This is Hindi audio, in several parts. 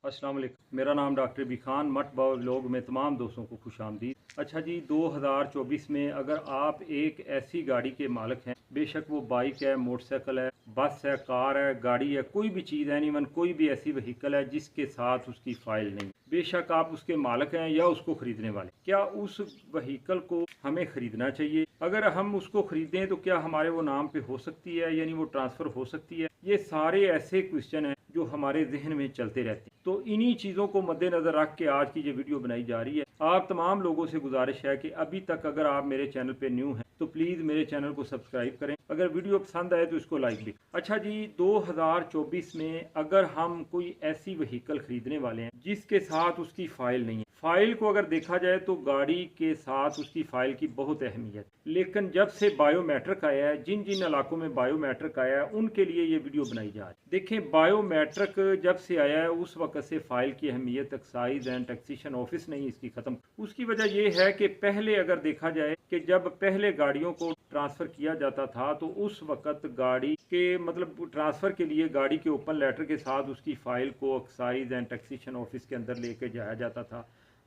अस्सलाम वालेकुम। मेरा नाम डॉक्टर बी खान मट व्लॉग में तमाम दोस्तों को खुशामदीद। अच्छा जी, 2024 में अगर आप एक ऐसी गाड़ी के मालिक हैं, बेशक वो बाइक है, मोटरसाइकिल है, बस है, कार है, गाड़ी है, कोई भी चीज़ है, इवन कोई भी ऐसी व्हीकल है जिसके साथ उसकी फ़ाइल नहीं, बेशक आप उसके मालिक हैं या उसको ख़रीदने वाले, क्या उस व्हीकल को हमें ख़रीदना चाहिए? अगर हम उसको ख़रीदें तो क्या हमारे वो नाम पे हो सकती है, यानी वो ट्रांसफ़र हो सकती है? ये सारे ऐसे क्वेश्चन हैं जो हमारे जहन में चलते रहते हैं। तो इन्हीं चीज़ों को मद्देनज़र रख के आज की ये वीडियो बनाई जा रही है। आप तमाम लोगों से गुजारिश है कि अभी तक अगर आप मेरे चैनल पे न्यू हैं तो प्लीज़ मेरे चैनल को सब्सक्राइब करें। अगर वीडियो पसंद आए तो इसको लाइक भी। अच्छा जी, 2024 में अगर हम कोई ऐसी व्हीकल खरीदने वाले हैं जिसके साथ उसकी फ़ाइल नहीं है, फ़ाइल को अगर देखा जाए तो गाड़ी के साथ उसकी फ़ाइल की बहुत अहमियत, लेकिन जब से बायोमेट्रिक आया है, जिन जिन इलाकों में बायोमेट्रिक आया है उनके लिए ये वीडियो बनाई जा रही है। देखें, बायोमेट्रिक जब से आया है उस वक्त से फ़ाइल की अहमियत एक्साइज एंड टैक्सेशन ऑफिस नहीं इसकी ख़त्म। उसकी वजह यह है कि पहले अगर देखा जाए कि जब पहले गाड़ियों को ट्रांसफ़र किया जाता था तो उस वक्त गाड़ी के मतलब ट्रांसफ़र के लिए गाड़ी के ओपन लेटर के साथ उसकी फ़ाइल को एक्साइज एंड टैक्सेशन ऑफिस के अंदर लेके जाया जाता था।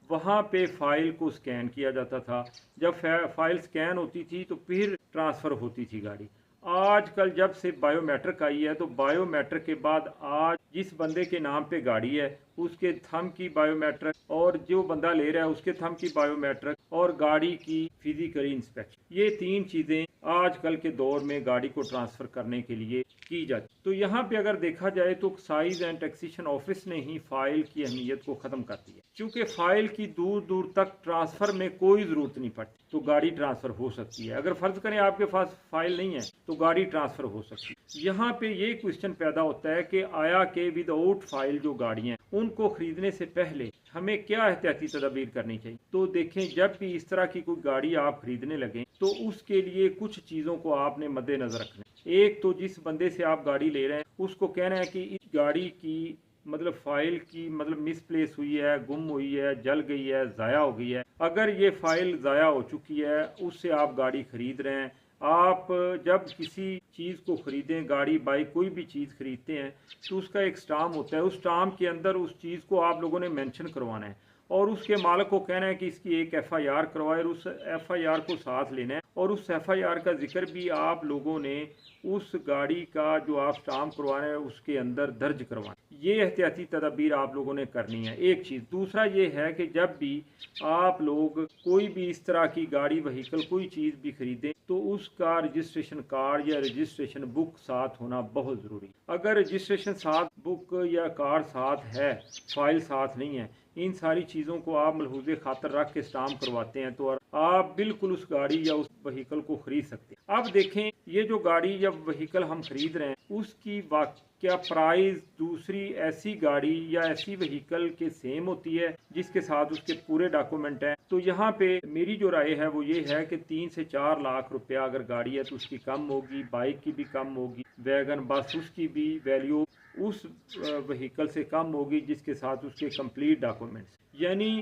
वहाँ पे फ़ाइल को स्कैन किया जाता था। जब फ़ाइल स्कैन होती थी तो फिर ट्रांसफ़र होती थी गाड़ी। आजकल जब से बायोमेट्रिक आई है तो बायोमेट्रिक के बाद आज जिस बंदे के नाम पे गाड़ी है उसके थंब की बायोमेट्रिक, और जो बंदा ले रहा है उसके थंब की बायोमेट्रिक, और गाड़ी की फिजिकली इंस्पेक्शन, ये तीन चीज़ें आजकल के दौर में गाड़ी को ट्रांसफ़र करने के लिए की जाती। तो यहाँ पे अगर देखा जाए तो एक्साइज एंड टैक्सेशन ऑफिस ने ही फ़ाइल की अहमियत को ख़त्म कर दिया, क्योंकि फ़ाइल की दूर दूर तक ट्रांसफ़र में कोई ज़रूरत नहीं पड़ती तो गाड़ी ट्रांसफ़र हो सकती है। अगर फ़र्ज़ करें आपके पास फ़ाइल नहीं है तो गाड़ी ट्रांसफ़र हो सकती है। यहाँ पे ये क्वेश्चन पैदा होता है कि आया कि विदाउट फ़ाइल जो गाड़ियाँ उनको ख़रीदने से पहले हमें क्या एहतियाती तदाबीर करनी चाहिए। तो देखें, जब भी इस तरह की कोई गाड़ी आप खरीदने लगें तो उसके लिए कुछ चीज़ों को आपने मद्देनज़र रखना है। एक तो जिस बंदे से आप गाड़ी ले रहे हैं उसको कहना है कि इस गाड़ी की मतलब फ़ाइल की मतलब मिसप्लेस हुई है, गुम हुई है, जल गई है, ज़ाया हो गई है। अगर ये फ़ाइल ज़ाया हो चुकी है, उससे आप गाड़ी ख़रीद रहे हैं, आप जब किसी चीज़ को ख़रीदें, गाड़ी बाइक कोई भी चीज़ ख़रीदते हैं तो उसका एक स्टाम्प होता है। उस स्टाम्प के अंदर उस चीज़ को आप लोगों ने मेंशन करवाना है और उसके मालिक को कहना है कि इसकी एक एफआईआर करवाए, और उस एफआईआर को साथ लेना है, और उस एफआईआर का जिक्र भी आप लोगों ने उस गाड़ी का जो आप स्टाम्प करवाना है उसके अंदर दर्ज करवाना। ये एहतियाती तदाबीर आप लोगों ने करनी है, एक चीज़। दूसरा ये है कि जब भी आप लोग कोई भी इस तरह की गाड़ी व्हीकल कोई चीज़ भी खरीदें तो उसका रजिस्ट्रेशन कार्ड या रजिस्ट्रेशन बुक साथ होना बहुत ज़रूरी है। अगर रजिस्ट्रेशन साथ बुक या कार्ड साथ है, फ़ाइल साथ नहीं है, इन सारी चीज़ों को आप मलहूज़े खातर रख के स्टाम्प करवाते हैं तो आप बिल्कुल उस गाड़ी या उस व्हीकल को ख़रीद सकते हैं। अब देखें, ये जो गाड़ी या व्हीकल हम ख़रीद रहे हैं उसकी क्या प्राइस दूसरी ऐसी गाड़ी या ऐसी व्हीकल के सेम होती है जिसके साथ उसके पूरे डॉक्यूमेंट हैं? तो यहाँ पे मेरी जो राय है वो ये है कि 3 से 4 लाख रुपया अगर गाड़ी है तो उसकी कम होगी, बाइक की भी कम होगी, वैगन बस उसकी भी वैल्यू उस व्हीकल से कम होगी जिसके साथ उसके कंप्लीट डॉक्यूमेंट्स। यानी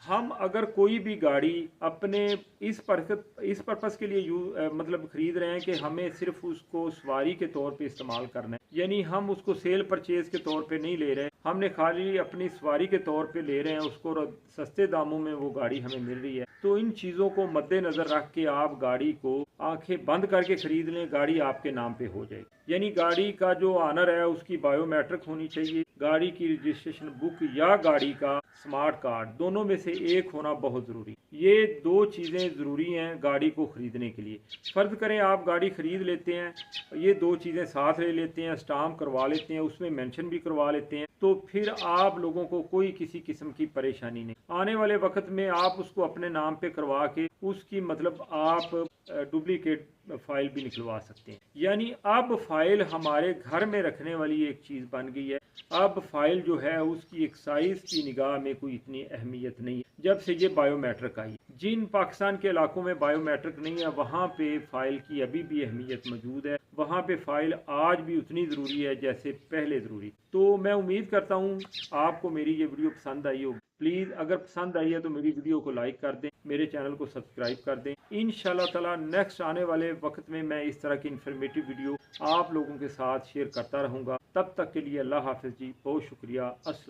हम अगर कोई भी गाड़ी अपने इस पर्पस के लिए मतलब ख़रीद रहे हैं कि हमें सिर्फ उसको सवारी के तौर पे इस्तेमाल करना है, यानी हम उसको सेल परचेज के तौर पे नहीं ले रहे, हमने खाली अपनी सवारी के तौर पे ले रहे हैं, उसको सस्ते दामों में वो गाड़ी हमें मिल रही है, तो इन चीज़ों को मद्देनज़र रख के आप गाड़ी को आंखें बंद करके ख़रीद लें, गाड़ी आपके नाम पे हो जाएगी। यानी गाड़ी का जो ऑनर है उसकी बायोमेट्रिक होनी चाहिए, गाड़ी की रजिस्ट्रेशन बुक या गाड़ी का स्मार्ट कार्ड, दोनों में से एक होना बहुत ज़रूरी। ये दो चीज़ें ज़रूरी हैं गाड़ी को ख़रीदने के लिए। फ़र्ज़ करें आप गाड़ी ख़रीद लेते हैं, ये दो चीज़ें साथ ले लेते हैं, स्टाम्प करवा लेते हैं, उसमें मेंशन भी करवा लेते हैं, तो फिर आप लोगों को कोई किसी किस्म की परेशानी नहीं। आने वाले वक्त में आप उसको अपने नाम पे करवा के उसकी मतलब आप डुप्लीकेट फ़ाइल भी निकलवा सकते हैं। यानी अब फ़ाइल हमारे घर में रखने वाली एक चीज़ बन गई है। अब फ़ाइल जो है उसकी एक साइज़ की निगाह में कोई इतनी अहमियत नहीं है जब से ये बायोमेट्रिक आई। जिन पाकिस्तान के इलाकों में बायोमेट्रिक नहीं है वहाँ पे फ़ाइल की अभी भी अहमियत मौजूद है, वहाँ पे फ़ाइल आज भी उतनी ज़रूरी है जैसे पहले ज़रूरी। तो मैं उम्मीद करता हूँ आपको मेरी ये वीडियो पसंद आई होगी। प्लीज़ अगर पसंद आई है तो मेरी वीडियो को लाइक कर दें, मेरे चैनल को सब्सक्राइब कर दें। इंशाल्लाह ताला नेक्स्ट आने वाले वक्त में मैं इस तरह की इन्फॉर्मेटिव वीडियो आप लोगों के साथ शेयर करता रहूँगा। तब तक के लिए अल्लाह हाफ़िज़ जी, बहुत शुक्रिया। अस्सलाम।